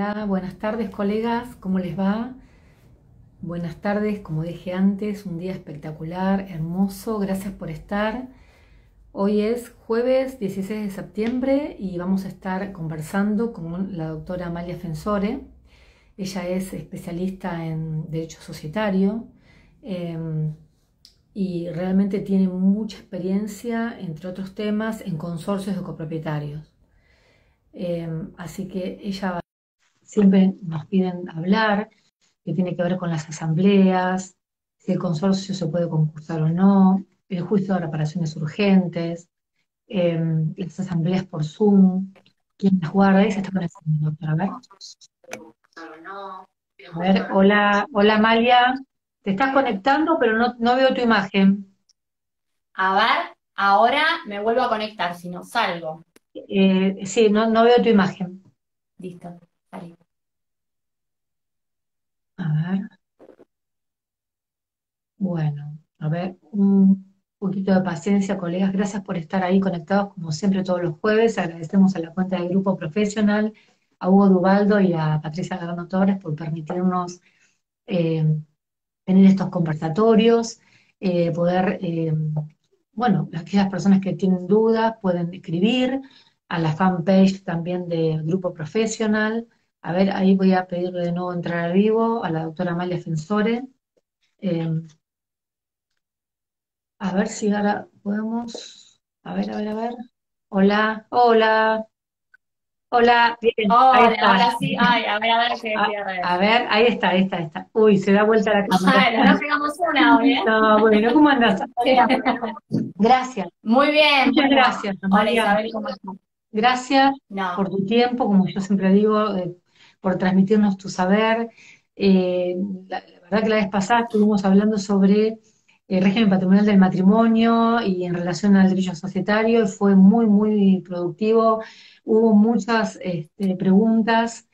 Hola, buenas tardes colegas, ¿cómo les va? Buenas tardes, como dije antes, un día espectacular, hermoso, gracias por estar. Hoy es jueves 16 de septiembre y vamos a estar conversando con la doctora Amalia Fensore. Ella es especialista en Derecho Societario eh, y realmente tiene mucha experiencia, entre otros temas, en consorcios de copropietarios. Así que ella siempre nos piden hablar, que tiene que ver con las asambleas, si el consorcio se puede concursar o no, el juicio de reparaciones urgentes, eh, las asambleas por Zoom, quién las guarda, y se está conectando, doctora. A ver, hola, hola Amalia, te estás conectando, pero no veo tu imagen. A ver, ahora me vuelvo a conectar, si no salgo. Sí, no veo tu imagen. Listo, salí. A ver, bueno, a ver, un poquito de paciencia, colegas. Gracias por estar ahí conectados, como siempre, todos los jueves. Agradecemos a la cuenta del Grupo Profesional, a Hugo Dubaldo y a Patricia Gargano Torres por permitirnos eh, tener estos conversatorios, poder, bueno, aquellas personas que tienen dudas pueden escribir a la fanpage también del Grupo Profesional. A ver, ahí voy a pedirle de nuevo entrar al vivo a la doctora Amalia Fensore. Eh, A ver si ahora podemos. A ver. Hola, hola, hola. Bien, ahí Hola, está. ahora sí. Ay, a ver qué decía A Red. ver, ahí está, ahí está, ahí está. Uy, se da vuelta la cámara. Bueno, no pegamos una hoy, ¿eh? No, bueno, ¿cómo andas? Gracias, Muy bien, muchas bueno. gracias, Hola Amalia. Isabel, ¿cómo estás? Gracias por No, tu tiempo, como yo siempre digo, por transmitirnos tu saber. Eh, la verdad que la vez pasada estuvimos hablando sobre el régimen patrimonial del matrimonio y en relación al derecho societario, y fue muy, muy productivo. Hubo muchas preguntas,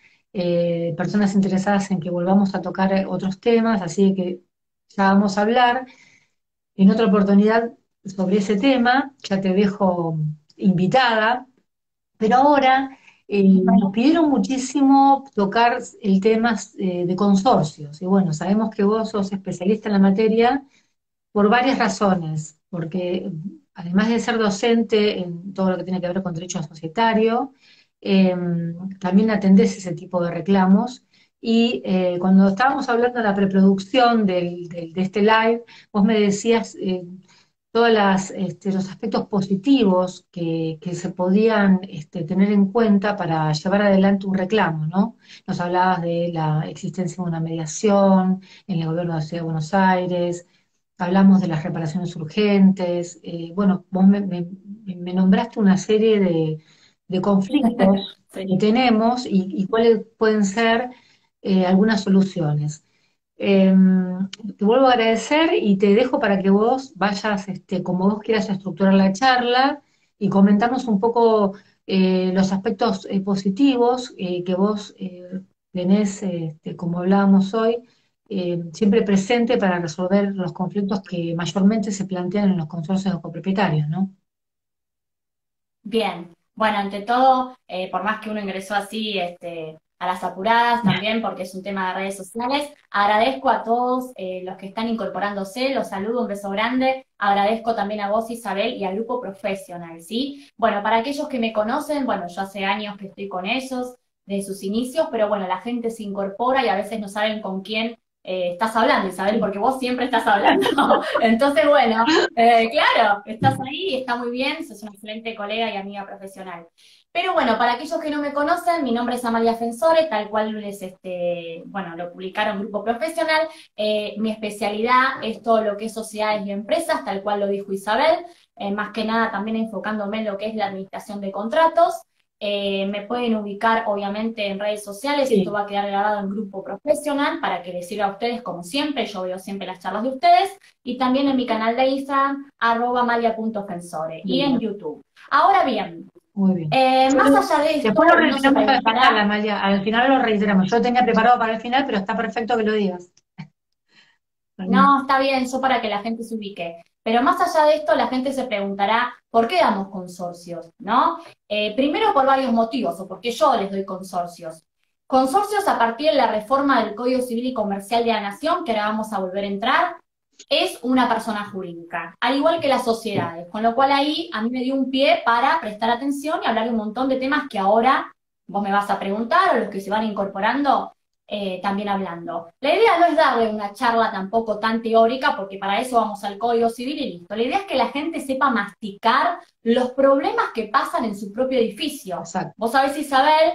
personas interesadas en que volvamos a tocar otros temas, así que ya vamos a hablar en otra oportunidad sobre ese tema. Ya te dejo invitada. Pero ahora nos pidieron muchísimo tocar el tema de consorcios. Y bueno, sabemos que vos sos especialista en la materia por varias razones. Porque además de ser docente en todo lo que tiene que ver con derecho societario, eh, también atendés ese tipo de reclamos. Y cuando estábamos hablando de la preproducción de este live, vos me decías todos los aspectos positivos que se podían tener en cuenta para llevar adelante un reclamo, ¿no? Nos hablabas de la existencia de una mediación en el gobierno de la Ciudad de Buenos Aires, hablamos de las reparaciones urgentes, bueno, vos me nombraste una serie de conflictos que sí. tenemos y cuáles pueden ser algunas soluciones. Eh, Te vuelvo a agradecer y te dejo para que vos vayas, como vos quieras estructurar la charla y comentarnos un poco los aspectos positivos que vos tenés, como hablábamos hoy, siempre presente para resolver los conflictos que mayormente se plantean en los consorcios de copropietarios, ¿no? Bien, bueno, ante todo, por más que uno ingresó así, a las apuradas también, porque es un tema de redes sociales, agradezco a todos los que están incorporándose, los saludo, un beso grande, agradezco también a vos, Isabel, y al grupo profesional, ¿sí? Bueno, para aquellos que me conocen, bueno, yo hace años que estoy con ellos, de sus inicios, pero bueno, la gente se incorpora y a veces no saben con quién estás hablando, Isabel, Sí. porque vos siempre estás hablando. Entonces, bueno. Claro, estás ahí, está muy bien, sos una excelente colega y amiga profesional. Pero bueno, para aquellos que no me conocen, mi nombre es Amalia Fensore, tal cual bueno, lo publicaron Grupo Profesional. Mi especialidad es todo lo que es sociedades y empresas, tal cual lo dijo Isabel, más que nada también enfocándome en lo que es la administración de contratos. Me pueden ubicar obviamente en redes sociales, esto Sí, va a quedar grabado en Grupo Profesional para que les sirva a ustedes como siempre, yo veo siempre las charlas de ustedes y también en mi canal de Instagram, @malia.fensore, y en bien, YouTube. Ahora bien, muy bien. más allá de Después esto, lo uno se reiteramos al final, preguntará, Amalia, al final lo reiteramos. Yo tenía preparado para el final, pero está perfecto que lo digas. no, está bien, yo para que la gente se ubique, pero más allá de esto, la gente se preguntará, ¿por qué damos consorcios? ¿No? Primero por varios motivos, o porque yo les doy consorcios. Consorcios a partir de la reforma del Código Civil y Comercial de la Nación, que ahora vamos a volver a entrar, es una persona jurídica, al igual que las sociedades, con lo cual ahí a mí me dio un pie para prestar atención y hablar de un montón de temas que ahora vos me vas a preguntar o los que se van incorporando también hablando. La idea no es darle una charla tampoco tan teórica, porque para eso vamos al Código Civil y listo. La idea es que la gente sepa masticar los problemas que pasan en su propio edificio. Exacto. Vos sabés, Isabel,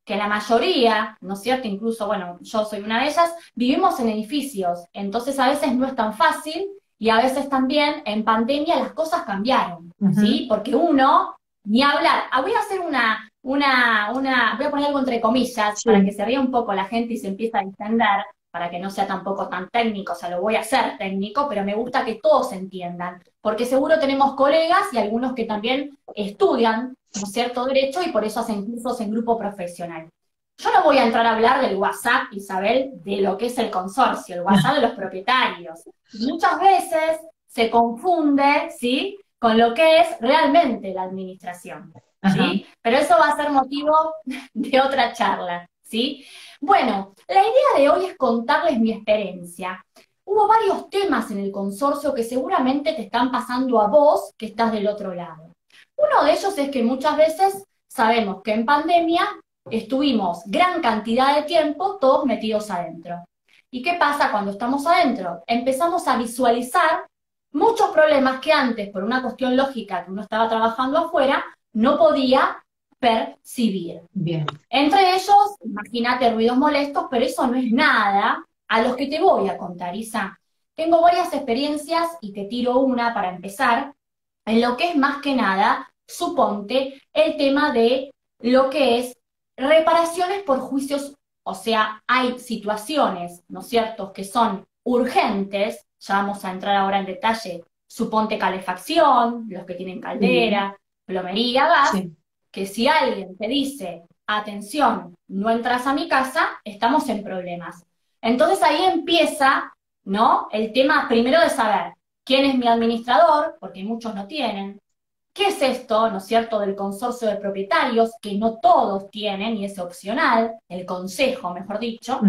que la mayoría, ¿no es cierto? Incluso, bueno, yo soy una de ellas, vivimos en edificios, entonces a veces no es tan fácil y a veces también en pandemia las cosas cambiaron, ¿sí? Porque uno, ni hablar, voy a hacer voy a poner algo entre comillas Sí. para que se ría un poco la gente y se empiece a entender, para que no sea tampoco tan técnico, o sea, lo voy a hacer técnico, pero me gusta que todos entiendan, porque seguro tenemos colegas y algunos que también estudian, ¿no es cierto?, derecho, y por eso hacen cursos en grupo profesional. Yo no voy a entrar a hablar del WhatsApp, Isabel, de lo que es el consorcio, el WhatsApp de los propietarios. Muchas veces se confunde, ¿sí?, con lo que es realmente la administración, ¿sí? Pero eso va a ser motivo de otra charla, ¿sí? Bueno, la idea de hoy es contarles mi experiencia. Hubo varios temas en el consorcio que seguramente te están pasando a vos, que estás del otro lado. Uno de ellos es que muchas veces sabemos que en pandemia estuvimos gran cantidad de tiempo todos metidos adentro. ¿Y qué pasa cuando estamos adentro? Empezamos a visualizar muchos problemas que antes, por una cuestión lógica que uno estaba trabajando afuera, no podía percibir. Bien. Entre ellos, imagínate, ruidos molestos, pero eso no es nada a los que te voy a contar, Isa. Tengo varias experiencias y te tiro una para empezar, en lo que es más que nada, suponte, el tema de lo que es reparaciones por juicios, o sea, hay situaciones, ¿no es cierto?, que son urgentes, ya vamos a entrar ahora en detalle, suponte calefacción, los que tienen caldera, plomería, gas, Sí. que si alguien te dice, atención, no entras a mi casa, estamos en problemas. Entonces ahí empieza, ¿no?, el tema primero de saber quién es mi administrador, porque muchos no tienen. ¿Qué es esto, no es cierto?, del consorcio de propietarios, que no todos tienen y es opcional, el consejo, mejor dicho.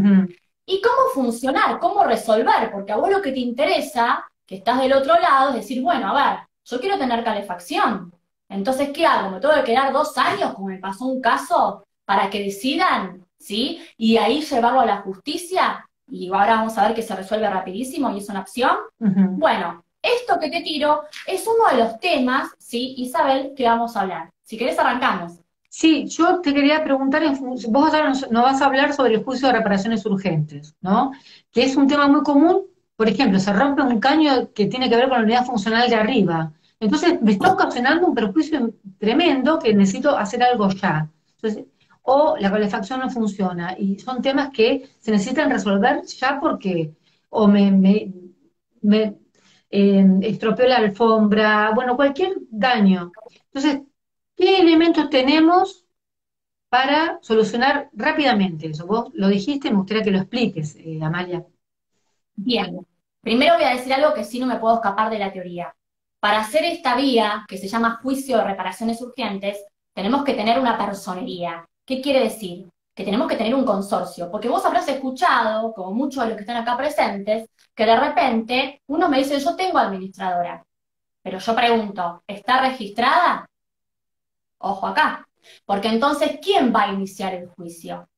Y cómo funcionar, cómo resolver, porque a vos lo que te interesa, que estás del otro lado, es decir, bueno, a ver, yo quiero tener calefacción. Entonces, ¿qué hago? ¿Me tengo que quedar 2 años, como me pasó un caso, para que decidan, ¿sí? Y ahí llevarlo a la justicia, y ahora vamos a ver que se resuelve rapidísimo y es una opción. Bueno, esto que te tiro es uno de los temas, ¿sí, Isabel?, que vamos a hablar. Si querés, arrancamos. Sí, yo te quería preguntar, vos ahora nos vas a hablar sobre el juicio de reparaciones urgentes, ¿no? Que es un tema muy común. Por ejemplo, se rompe un caño que tiene que ver con la unidad funcional de arriba. Entonces, me está ocasionando un perjuicio tremendo que necesito hacer algo ya. Entonces, o la calefacción no funciona. Y son temas que se necesitan resolver ya porque o me estropeó la alfombra, bueno, cualquier daño. Entonces, ¿qué elementos tenemos para solucionar rápidamente eso? Vos lo dijiste, me gustaría que lo expliques, Amalia. Bien, primero voy a decir algo que sí no me puedo escapar de la teoría. Para hacer esta vía, que se llama juicio de reparaciones urgentes, tenemos que tener una personería. ¿Qué quiere decir? Que tenemos que tener un consorcio, porque vos habrás escuchado, como muchos de los que están acá presentes, que de repente uno me dice, yo tengo administradora, pero yo pregunto, ¿está registrada? Ojo acá, porque entonces, ¿quién va a iniciar el juicio?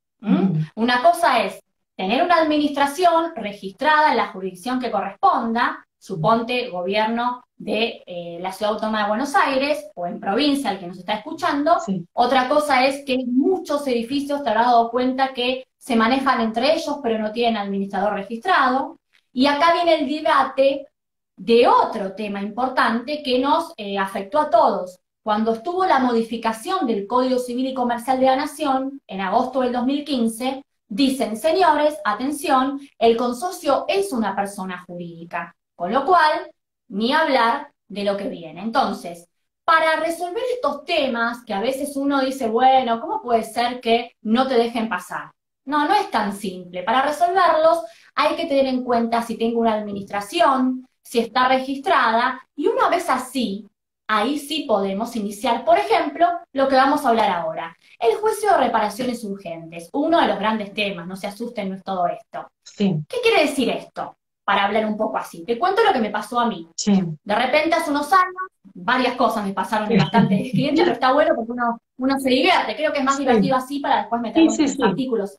Una cosa es tener una administración registrada en la jurisdicción que corresponda, suponte gobierno de la Ciudad Autónoma de Buenos Aires o en provincia, el que nos está escuchando. Sí. Otra cosa es que muchos edificios te habrás dado cuenta que se manejan entre ellos, pero no tienen administrador registrado. Y acá viene el debate de otro tema importante que nos afectó a todos. Cuando estuvo la modificación del Código Civil y Comercial de la Nación, en agosto del 2015, dicen, señores, atención, el consorcio es una persona jurídica, con lo cual, ni hablar de lo que viene. Entonces, para resolver estos temas, que a veces uno dice, bueno, ¿cómo puede ser que no te dejen pasar? No, no es tan simple. Para resolverlos hay que tener en cuenta si tengo una administración, si está registrada, y una vez así, ahí sí podemos iniciar, por ejemplo, lo que vamos a hablar ahora. El juicio de reparaciones urgentes, uno de los grandes temas, no se asusten, no es todo esto. Sí, ¿Qué quiere decir esto? Para hablar un poco así. Te cuento lo que me pasó a mí. sí, De repente, hace unos años, varias cosas me pasaron en bastante cliente, pero está bueno porque uno se divierte. Creo que es más divertido sí, así para después sí, meternos sí, en los sí. artículos.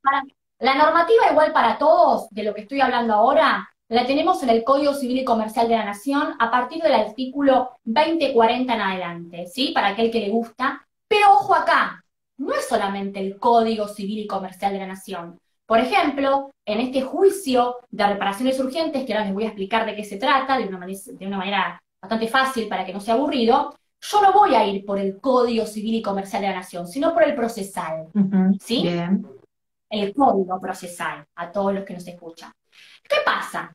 Para- la normativa igual para todos, de lo que estoy hablando ahora, la tenemos en el Código Civil y Comercial de la Nación a partir del artículo 2040 en adelante, ¿sí? Para aquel que le gusta. Pero ojo acá, no es solamente el Código Civil y Comercial de la Nación. Por ejemplo, en este juicio de reparaciones urgentes, que ahora les voy a explicar de qué se trata, de una manera bastante fácil para que no sea aburrido, yo no voy a ir por el Código Civil y Comercial de la Nación, sino por el procesal, Ujú, ¿sí? bien, El código procesal, a todos los que nos escuchan. ¿Qué pasa?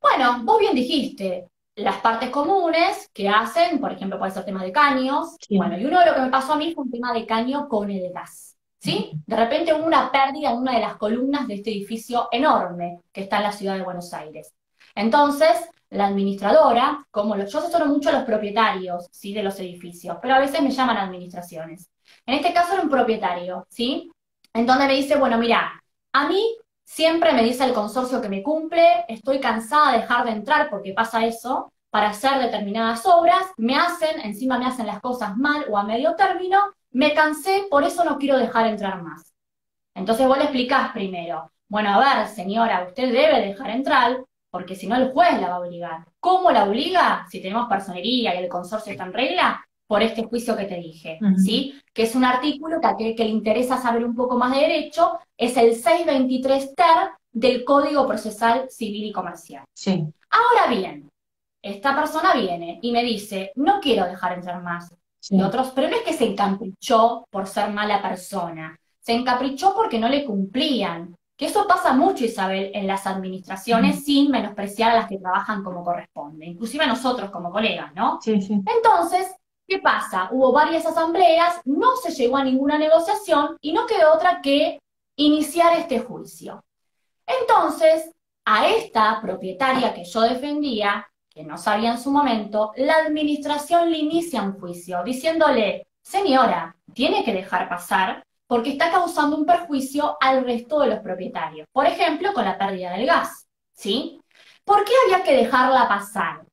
Bueno, vos bien dijiste, las partes comunes que hacen, por ejemplo, puede ser tema de caños, bueno, sí. y uno de lo que me pasó a mí fue un tema de caño con el gas, ¿sí? De repente hubo una pérdida en una de las columnas de este edificio enorme que está en la ciudad de Buenos Aires. Entonces, la administradora, yo asesoro mucho a los propietarios, ¿sí? De los edificios, pero a veces me llaman administraciones. En este caso era un propietario, ¿sí? En donde me dice, bueno, mira, a mí siempre me dice el consorcio que me cumple, estoy cansada de dejar de entrar porque pasa eso, para hacer determinadas obras, encima me hacen las cosas mal o a medio término, me cansé, por eso no quiero dejar entrar más. Entonces vos le explicás primero, bueno, a ver, señora, usted debe dejar entrar, porque si no el juez la va a obligar. ¿Cómo la obliga? Si tenemos personería y el consorcio está en regla, por este juicio que te dije, Ujú, ¿sí? Que es un artículo que a aquel que le interesa saber un poco más de derecho, es el 623 ter del Código Procesal Civil y Comercial. sí, Ahora bien, esta persona viene y me dice, no quiero dejar entrar más. Y sí. otros, pero no es que se encaprichó por ser mala persona, se encaprichó porque no le cumplían. Que eso pasa mucho, Isabel, en las Ujú, administraciones sin menospreciar a las que trabajan como corresponde, inclusive a nosotros como colegas, ¿no? sí, sí. Entonces, ¿qué pasa? Hubo varias asambleas, no se llegó a ninguna negociación y no quedó otra que iniciar este juicio. Entonces, a esta propietaria que yo defendía, que no sabía en su momento, la administración le inicia un juicio diciéndole, señora, tiene que dejar pasar porque está causando un perjuicio al resto de los propietarios. Por ejemplo, con la pérdida del gas, ¿sí? ¿Por qué había que dejarla pasar,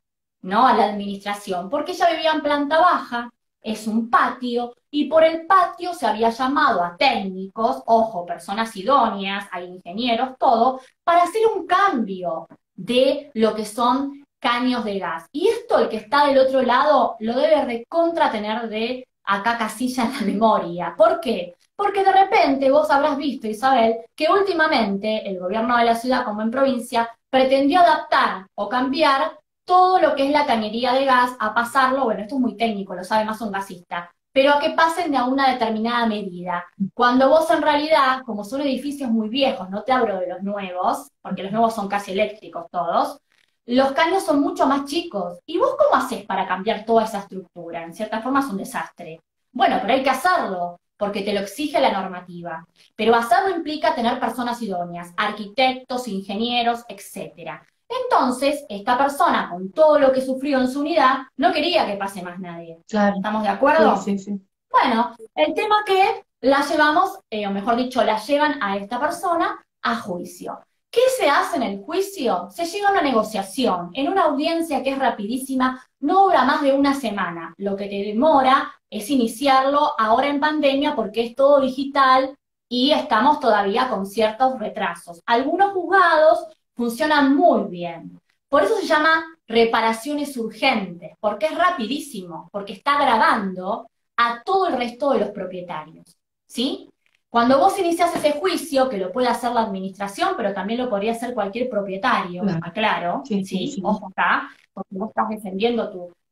no, a la administración? Porque ella vivía en planta baja, es un patio, y por el patio se había llamado a técnicos, ojo, personas idóneas, a ingenieros, todo, para hacer un cambio de lo que son caños de gas. Y esto, el que está del otro lado, lo debe recontra tener de acá casilla en la memoria. ¿Por qué? Porque de repente vos habrás visto, Isabel, que últimamente el gobierno de la ciudad, como en provincia, pretendió adaptar o cambiar todo lo que es la cañería de gas a pasarlo, bueno, esto es muy técnico, lo sabe más un gasista, pero a que pasen de a una determinada medida. Cuando vos en realidad, como son edificios muy viejos, no te hablo de los nuevos, porque los nuevos son casi eléctricos todos, los caños son mucho más chicos. ¿Y vos cómo haces para cambiar toda esa estructura? En cierta forma es un desastre. Bueno, pero hay que hacerlo, porque te lo exige la normativa. Pero hacerlo implica tener personas idóneas, arquitectos, ingenieros, etcétera. Entonces, esta persona, con todo lo que sufrió en su unidad, no quería que pase más nadie. Claro. ¿Estamos de Sí, acuerdo? sí, sí. Bueno, el tema que la llevamos, o mejor dicho, la llevan a esta persona a juicio. ¿Qué se hace en el juicio? Se llega a una negociación, en una audiencia que es rapidísima, no dura más de una semana. Lo que te demora es iniciarlo ahora en pandemia porque es todo digital y estamos todavía con ciertos retrasos. Algunos juzgados funcionan muy bien. Por eso se llama reparaciones urgentes, porque es rapidísimo, porque está grabando a todo el resto de los propietarios, ¿sí? Cuando vos iniciás ese juicio, que lo puede hacer la administración, pero también lo podría hacer cualquier propietario, Claro. aclaro, Sí, sí, ¿sí? sí. Ojo acá, porque vos estás defendiendo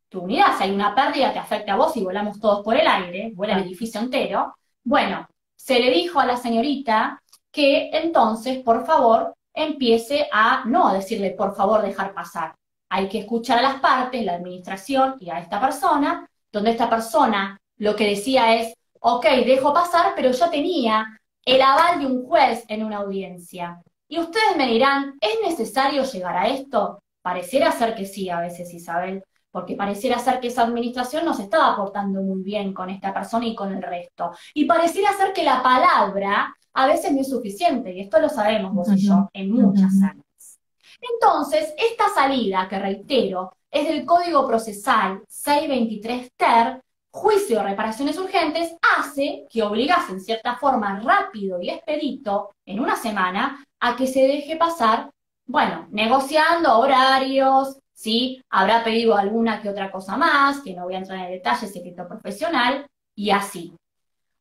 tu unidad, si hay una pérdida te afecta a vos y volamos todos por el aire, vuela el Claro. edificio entero. Bueno, se le dijo a la señorita que entonces, por favor, empiece a no a decirle, por favor, dejar pasar. Hay que escuchar a las partes, la administración y a esta persona, donde esta persona lo que decía es, ok, dejo pasar, pero yo tenía el aval de un juez en una audiencia. Y ustedes me dirán, ¿es necesario llegar a esto? Pareciera ser que sí a veces, Isabel, porque pareciera ser que esa administración no se estaba portando muy bien con esta persona y con el resto. Y pareciera ser que la palabra a veces no es suficiente, y esto lo sabemos vos y Ujú, yo, en muchas ujú. áreas. Entonces, esta salida, que reitero, es del Código Procesal 623 ter, juicio de reparaciones urgentes, hace que obligas en cierta forma rápido y expedito, en una semana, a que se deje pasar, bueno, negociando horarios, ¿sí? Habrá pedido alguna que otra cosa más, que no voy a entrar en detalle, secreto profesional, y así.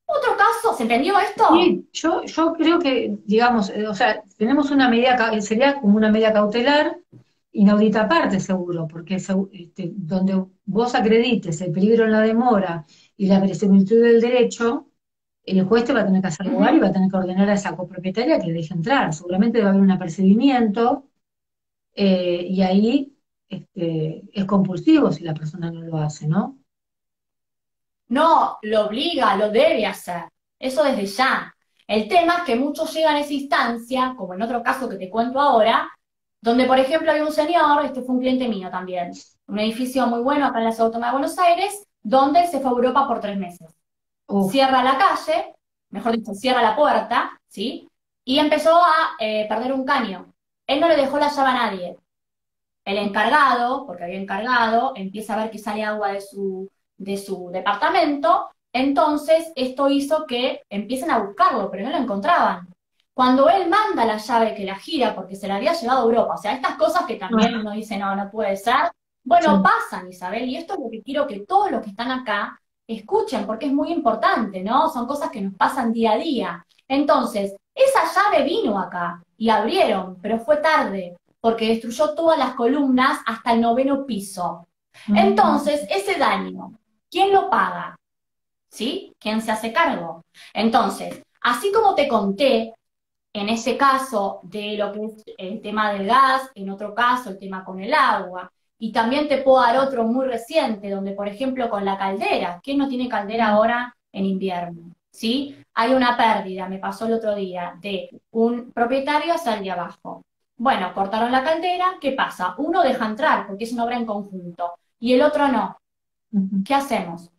Otro caso, ¿se entendió esto? Sí, yo creo que, digamos, o sea, tenemos una medida, sería como una medida cautelar, inaudita aparte seguro, porque donde vos acredites el peligro en la demora y la verosimilitud del derecho, el juez te va a tener que hacer lugar y va a tener que ordenar a esa copropietaria que deje entrar. Seguramente va a haber un apercibimiento y ahí es compulsivo si la persona no lo hace, ¿no? No, lo obliga, lo debe hacer. Eso desde ya. El tema es que muchos llegan a esa instancia, como en otro caso que te cuento ahora, donde, por ejemplo, había un señor, este fue un cliente mío también, un edificio muy bueno acá en la Ciudad Autónoma de Buenos Aires, donde él se fue a Europa por 3 meses. Uf, Cierra la calle, mejor dicho, cierra la puerta, ¿sí? Y empezó a perder un caño. Él no le dejó la llave a nadie. El encargado, porque había encargado, empieza a ver que sale agua de su departamento, entonces esto hizo que empiecen a buscarlo, pero no lo encontraban. Cuando él manda la llave que la gira, porque se la había llevado a Europa, o sea, estas cosas que también ah, uno dice, no, no puede ser, bueno, sí. pasan, Isabel, y esto es lo que quiero que todos los que están acá escuchen, porque es muy importante, ¿no? Son cosas que nos pasan día a día. Entonces, esa llave vino acá y abrieron, pero fue tarde porque destruyó todas las columnas hasta el 9.º piso. Mm, Entonces, ese daño, ¿quién lo paga? ¿Sí? ¿Quién se hace cargo? Entonces, así como te conté, en ese caso de lo que es el tema del gas, en otro caso el tema con el agua, y también te puedo dar otro muy reciente, donde por ejemplo con la caldera, ¿quién no tiene caldera mm, ahora en invierno? ¿Sí? Hay una pérdida, me pasó el otro día, de un propietario hacia el de abajo. Bueno, cortaron la caldera, ¿qué pasa? Uno deja entrar porque es una obra en conjunto y el otro no. ujú. ¿Qué hacemos?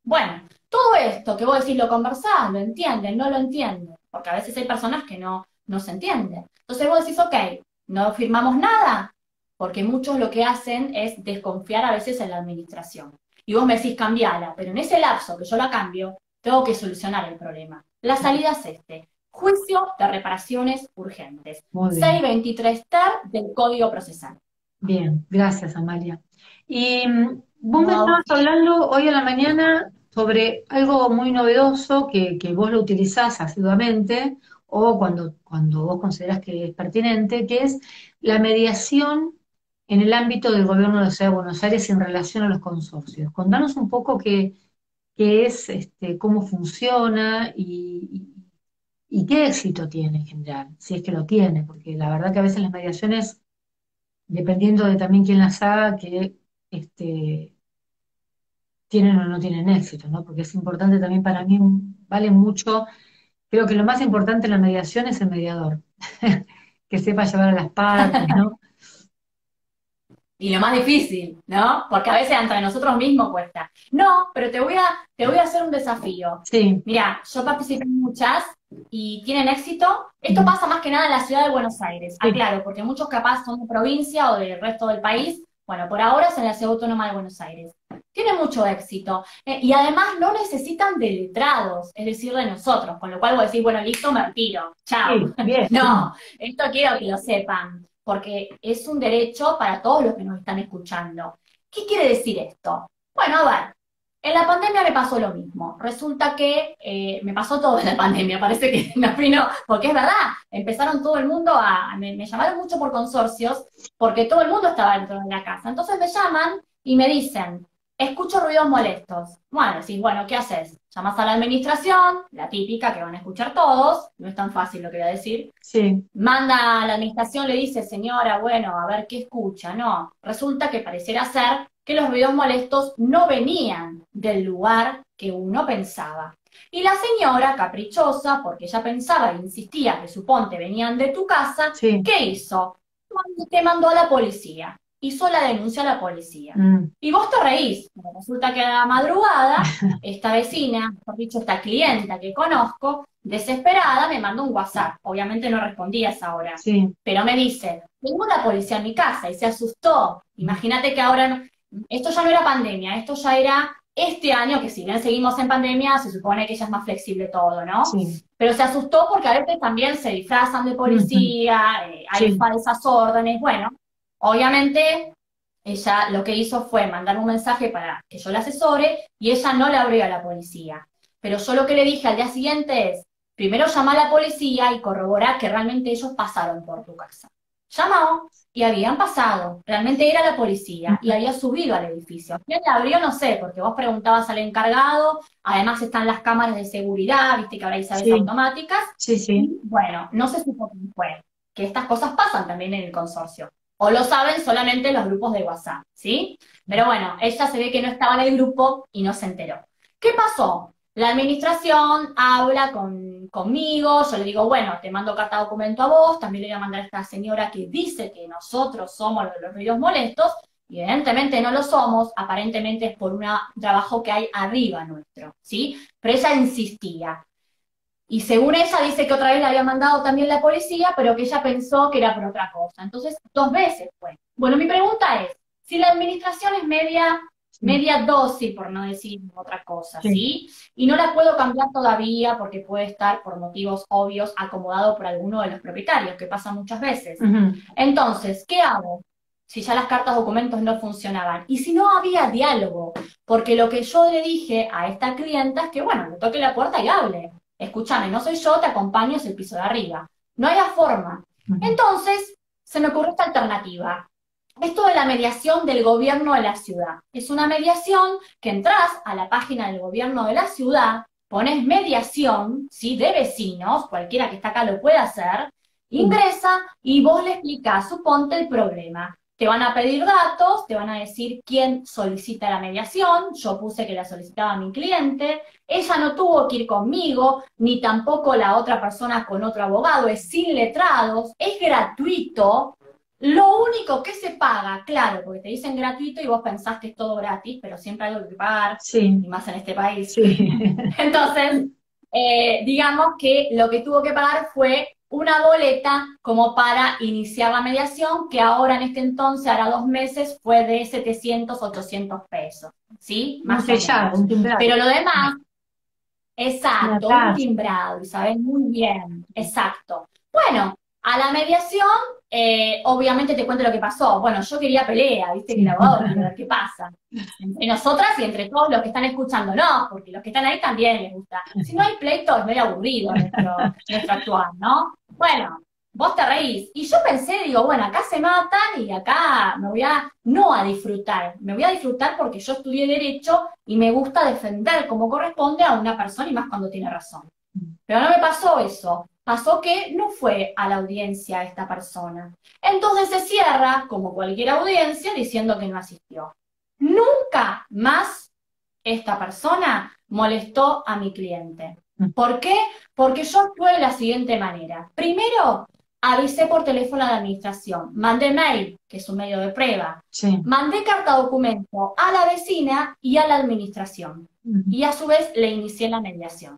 Bueno, todo esto que vos decís lo conversás, lo entienden, no lo entienden, porque a veces hay personas que no se entienden. Entonces vos decís, ok, no firmamos nada, porque muchos lo que hacen es desconfiar a veces en la administración. Y vos me decís, cambiala, pero en ese lapso que yo la cambio, tengo que solucionar el problema. La salida es este, juicio de reparaciones urgentes, Muy bien. 623 ter del Código Procesal. Bien, gracias, Amalia. Y vos me No, estabas hablando hoy a la mañana sobre algo muy novedoso que vos lo utilizás asiduamente o cuando vos considerás que es pertinente, que es la mediación en el ámbito del gobierno de la Ciudad de Buenos Aires en relación a los consorcios. Contanos un poco qué es, cómo funciona y qué éxito tiene en general, si es que lo tiene, porque la verdad que a veces las mediaciones dependiendo de también quién las haga, que este, tienen o no tienen éxito, ¿no? Porque es importante también para mí, vale mucho, creo que lo más importante en la mediación es el mediador, que sepa llevar a las partes, ¿no? y lo más difícil, ¿no? Porque a veces entre nosotros mismos cuesta. No, pero te voy a hacer un desafío. Sí, Mira, yo participé en muchas y tienen éxito. Esto ujú, pasa más que nada en la ciudad de Buenos Aires, sí, aclaro, porque muchos capaz son de provincia o del resto del país. Bueno, por ahora es en la ciudad autónoma de Buenos Aires. Tiene mucho éxito. Y además no necesitan de letrados, es decir, de nosotros, con lo cual vos decís, bueno, listo, me retiro. Chao. sí, bien, No, esto quiero que lo sepan porque es un derecho para todos los que nos están escuchando. ¿Qué quiere decir esto? Bueno, a ver, en la pandemia me pasó lo mismo. Resulta que me pasó todo en la pandemia, parece que me vino, porque es verdad, empezaron todo el mundo me llamaron mucho por consorcios, porque todo el mundo estaba dentro de la casa. Entonces me llaman y me dicen, escucho ruidos molestos. Bueno, decís, bueno, ¿qué haces? Llamas a la administración, la típica que van a escuchar todos, no es tan fácil lo que voy a decir, sí, manda a la administración, le dice, señora, bueno, a ver qué escucha. No, resulta que pareciera ser que los ruidos molestos no venían del lugar que uno pensaba. Y la señora, caprichosa, porque ella pensaba e insistía que suponte venían de tu casa, sí, ¿qué hizo? Te mandó a la policía. hizo la denuncia a la policía. Mm. Y vos te reís, pero resulta que a la madrugada, esta vecina, mejor dicho, esta clienta que conozco, desesperada, me mandó un WhatsApp. Obviamente no respondí a esa hora, Sí. pero me dice, tengo la policía en mi casa y se asustó. Imagínate que ahora, esto ya no era pandemia, esto ya era este año, que si bien seguimos en pandemia, se supone que ya es más flexible todo, ¿no? Sí. Pero se asustó porque a veces también se disfrazan de Ujú. policía, hay Sí. falsas órdenes. Bueno, obviamente ella lo que hizo fue mandar un mensaje para que yo la asesore y ella no le abrió a la policía. Pero yo lo que le dije al día siguiente es, primero llama a la policía y corrobora que realmente ellos pasaron por tu casa. Llamó y habían pasado, realmente era la policía y Ujú. había subido al edificio. ¿Quién la abrió? No sé, porque vos preguntabas al encargado, además están las cámaras de seguridad, viste que ahora hay llaves Sí. automáticas, Sí, sí. y bueno, no se supo quién fue, que estas cosas pasan también en el consorcio. O lo saben solamente los grupos de WhatsApp, ¿sí? Pero bueno, ella se ve que no estaba en el grupo y no se enteró. ¿Qué pasó? La administración habla conmigo, yo le digo, bueno, te mando carta de documento a vos, también le voy a mandar a esta señora que dice que nosotros somos los ruidos molestos, y evidentemente no lo somos, aparentemente es por un trabajo que hay arriba nuestro, ¿sí? Pero ella insistía. Y según ella dice que otra vez la había mandado también la policía, pero que ella pensó que era por otra cosa. Entonces, 2 veces fue. Bueno, mi pregunta es, si la administración es Sí. media dosis, por no decir otra cosa, Sí. ¿sí? Y no la puedo cambiar todavía porque puede estar, por motivos obvios, acomodado por alguno de los propietarios, que pasa muchas veces. Ujú. Entonces, ¿qué hago? Si ya las cartas documentos no funcionaban. Y si no había diálogo, porque lo que yo le dije a esta clienta es que, bueno, le toque la puerta y hable. Escúchame, no soy yo, te acompaño, es el piso de arriba. No hay forma. Ujú. Entonces, se me ocurrió esta alternativa. Esto de la mediación del gobierno de la ciudad. Es una mediación que entras a la página del gobierno de la ciudad, pones mediación, ¿sí? De vecinos, cualquiera que está acá lo puede hacer, Sí. ingresa y vos le explicás, suponte el problema. Te van a pedir datos, te van a decir quién solicita la mediación, yo puse que la solicitaba mi cliente, ella no tuvo que ir conmigo, ni tampoco la otra persona con otro abogado, es sin letrados, es gratuito. Lo único que se paga, claro, porque te dicen gratuito y vos pensás que es todo gratis, pero siempre hay algo que pagar, Sí. y más en este país. Sí. Entonces, digamos que lo que tuvo que pagar fue una boleta como para iniciar la mediación, que ahora en este entonces, hará 2 meses, fue de 700, 800 pesos, ¿sí? Un Más o sellado, menos. un timbrado. Pero lo demás, Una exacto, un tasa. timbrado, Isabel, muy bien, exacto. Bueno, a la mediación, obviamente te cuento lo que pasó. Bueno, yo quería pelea, viste que el Sí. abogado quiere ver qué pasa. Entre nosotras y entre todos los que están escuchando, no, porque los que están ahí también les gusta. Si no hay pleito, es medio aburrido nuestro actuar, ¿no? Bueno, vos te reís. Y yo pensé, digo, bueno, acá se matan y acá me voy a, no a disfrutar, me voy a disfrutar porque yo estudié Derecho y me gusta defender como corresponde a una persona y más cuando tiene razón. Pero no me pasó eso. Pasó que no fue a la audiencia esta persona. Entonces se cierra, como cualquier audiencia, diciendo que no asistió. Nunca más esta persona molestó a mi cliente. ¿Por qué? Porque yo actué de la siguiente manera. Primero, avisé por teléfono a la administración, mandé mail, que es un medio de prueba, Sí. mandé carta documento a la vecina y a la administración. Ujú. Y a su vez le inicié la mediación.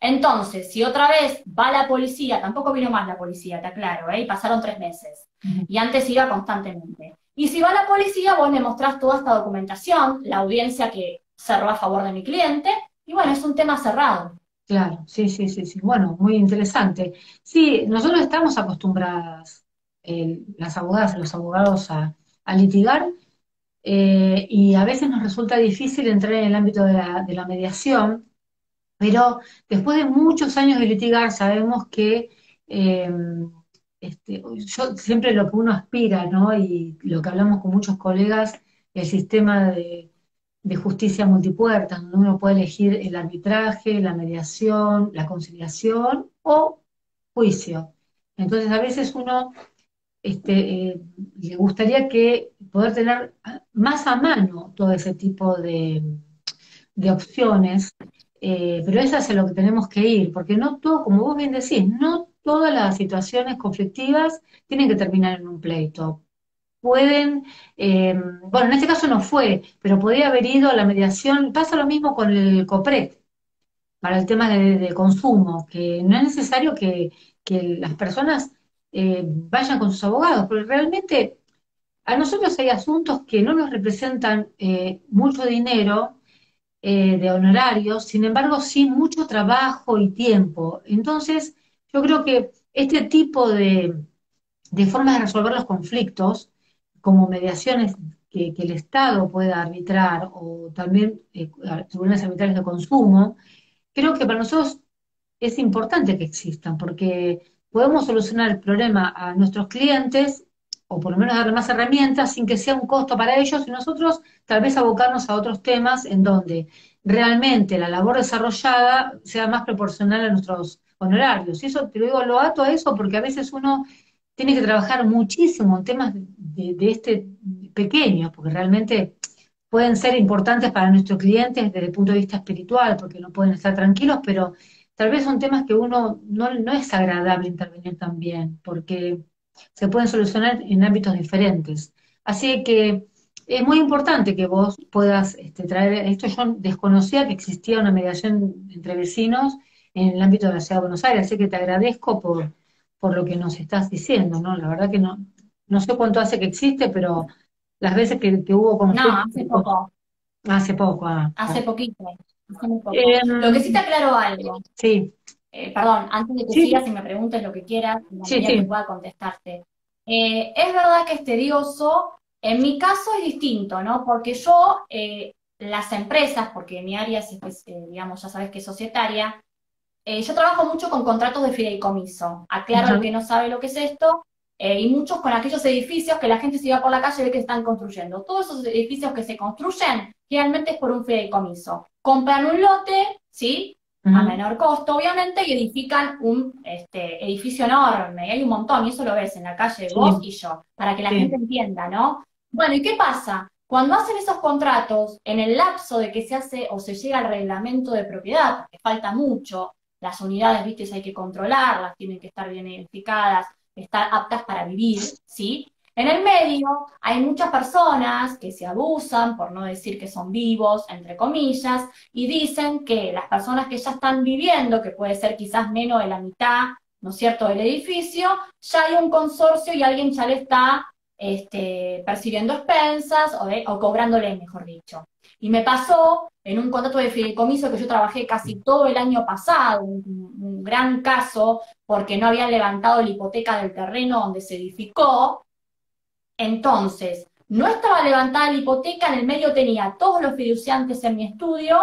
Entonces, si otra vez va la policía, tampoco vino más la policía, te aclaro, ¿eh? Y pasaron 3 meses. Ujú. Y antes iba constantemente. Y si va la policía, vos le mostrás toda esta documentación, la audiencia que cerró a favor de mi cliente, y bueno, es un tema cerrado. Claro, sí, sí, sí, sí. Bueno, muy interesante. Sí, nosotros estamos acostumbradas, las abogadas y los abogados, a litigar, y a veces nos resulta difícil entrar en el ámbito de la mediación, pero después de muchos años de litigar sabemos que eh, yo siempre lo que uno aspira, ¿no? Y lo que hablamos con muchos colegas, el sistema de justicia multipuerta, donde uno puede elegir el arbitraje, la mediación, la conciliación o juicio. Entonces, a veces uno le gustaría que poder tener más a mano todo ese tipo de opciones, pero es hacia lo que tenemos que ir, porque no todo, como vos bien decís, no todas las situaciones conflictivas tienen que terminar en un pleito. pueden, bueno, en este caso no fue, pero podría haber ido a la mediación. Pasa lo mismo con el COPRET, para el tema de consumo, que no es necesario que las personas vayan con sus abogados, porque realmente a nosotros hay asuntos que no nos representan mucho dinero de honorarios, sin embargo, sí mucho trabajo y tiempo. Entonces, yo creo que este tipo de formas de resolver los conflictos, como mediaciones que el Estado pueda arbitrar o también tribunales arbitrales de consumo, creo que para nosotros es importante que existan, porque podemos solucionar el problema a nuestros clientes, o por lo menos darle más herramientas sin que sea un costo para ellos, y nosotros tal vez abocarnos a otros temas en donde realmente la labor desarrollada sea más proporcional a nuestros honorarios. Y eso te lo digo, lo ato a eso porque a veces uno tiene que trabajar muchísimo en temas de este pequeño, porque realmente pueden ser importantes para nuestros clientes desde el punto de vista espiritual, porque no pueden estar tranquilos, pero tal vez son temas que uno no es agradable intervenir también, porque se pueden solucionar en ámbitos diferentes. Así que es muy importante que vos puedas traer esto. Yo desconocía que existía una mediación entre vecinos en el ámbito de la Ciudad de Buenos Aires, así que te agradezco por lo que nos estás diciendo, ¿no? La verdad que no sé cuánto hace que existe, pero las veces que hubo No, conflictos, hace poco, hace poco. hace poquito, hace muy poco. Lo que sí te Em, aclaro algo, sí, perdón, antes de que sí, sigas y me preguntes lo que quieras, en la sí, medida que sí, pueda contestarte. Es verdad que es tedioso, en mi caso es distinto, ¿no? Porque yo, las empresas, porque mi área es, digamos, ya sabes que es societaria, yo trabajo mucho con contratos de fideicomiso. Aclaro al ajá, que no sabe lo que es esto, y muchos con aquellos edificios que la gente se va por la calle y ve que están construyendo. Todos esos edificios que se construyen, generalmente es por un fideicomiso. Compran un lote, ¿sí? A ujú, menor costo, obviamente, y edifican un edificio enorme. Y hay un montón, y eso lo ves en la calle vos sí, y yo, para que la gente sí, entienda, ¿no? Bueno, ¿y qué pasa? Cuando hacen esos contratos, en el lapso de que se hace o se llega al reglamento de propiedad, porque falta mucho, las unidades, viste, hay que controlarlas, tienen que estar bien identificadas, estar aptas para vivir, ¿sí? En el medio hay muchas personas que se abusan, por no decir que son vivos, entre comillas, y dicen que las personas que ya están viviendo, que puede ser quizás menos de la mitad, ¿no es cierto?, del edificio, ya hay un consorcio y alguien ya le está percibiendo expensas o cobrándole, mejor dicho. Y me pasó en un contrato de fideicomiso que yo trabajé casi todo el año pasado, un gran caso, porque no habían levantado la hipoteca del terreno donde se edificó. Entonces, no estaba levantada la hipoteca, en el medio tenía todos los fiduciantes en mi estudio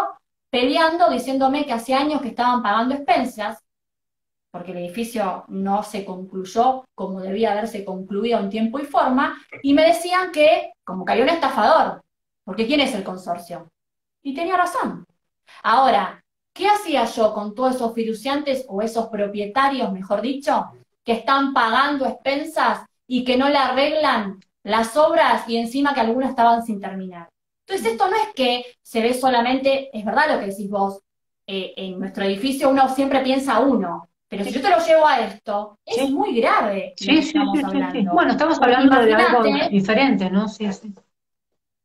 peleando, diciéndome que hace años que estaban pagando expensas, porque el edificio no se concluyó como debía haberse concluido en tiempo y forma, y me decían que como que había un estafador, porque ¿quién es el consorcio? Y tenía razón. Ahora, ¿qué hacía yo con todos esos fiduciantes o esos propietarios, mejor dicho, que están pagando expensas y que no le arreglan las obras y encima que algunas estaban sin terminar? Entonces, esto no es que se ve solamente, es verdad lo que decís vos, en nuestro edificio uno siempre piensa uno, pero si yo te lo llevo a esto, es sí, muy grave lo sí, que sí, estamos sí, sí, sí. hablando. Bueno, estamos Porque hablando de algo imagínate. diferente, ¿no? Sí, sí.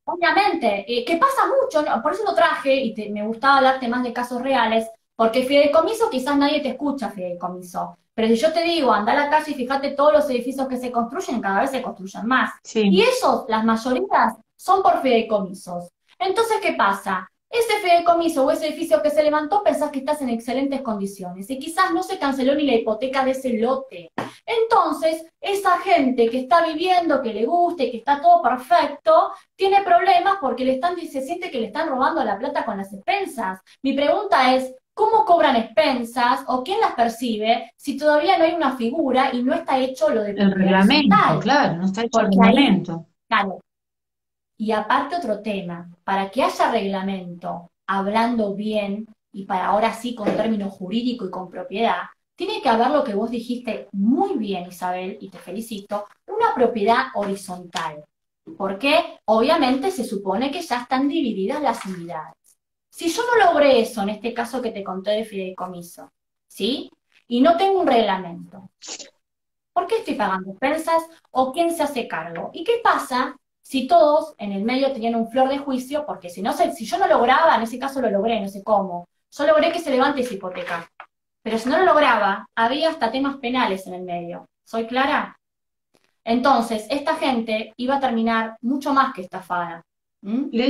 Obviamente, que pasa mucho, ¿no? Por eso lo traje y me gustaba hablarte más de casos reales, porque fideicomiso quizás nadie te escucha fideicomiso, pero si yo te digo, anda a la calle y fíjate todos los edificios que se construyen, cada vez se construyen más. Y Sí. esos, las mayorías, son por fideicomisos. Entonces, ¿qué pasa? Ese fideicomiso o ese edificio que se levantó pensás que estás en excelentes condiciones y quizás no se canceló ni la hipoteca de ese lote. Entonces, esa gente que está viviendo, que le gusta y que está todo perfecto, tiene problemas porque se siente que le están robando la plata con las expensas. Mi pregunta es, ¿cómo cobran expensas o quién las percibe si todavía no hay una figura y no está hecho lo de El propiedad reglamento, horizontal? claro, no está hecho el Porque ahí, reglamento. claro, y aparte otro tema, para que haya reglamento, hablando bien y para ahora sí con término jurídico y con propiedad, tiene que haber lo que vos dijiste muy bien, Isabel, y te felicito, una propiedad horizontal. Porque obviamente se supone que ya están divididas las unidades. Si yo no logré eso, en este caso que te conté de fideicomiso, ¿sí? Y no tengo un reglamento, ¿Por qué estoy pagando expensas o quién se hace cargo? ¿Y qué pasa si todos en el medio tenían un flor de juicio? Porque si no si yo no lograba, en ese caso lo logré, no sé cómo, yo logré que se levante esa hipoteca. Pero si no lo lograba, había hasta temas penales en el medio. ¿Soy clara? Entonces, esta gente iba a terminar mucho más que estafada. ¿Mm? O Y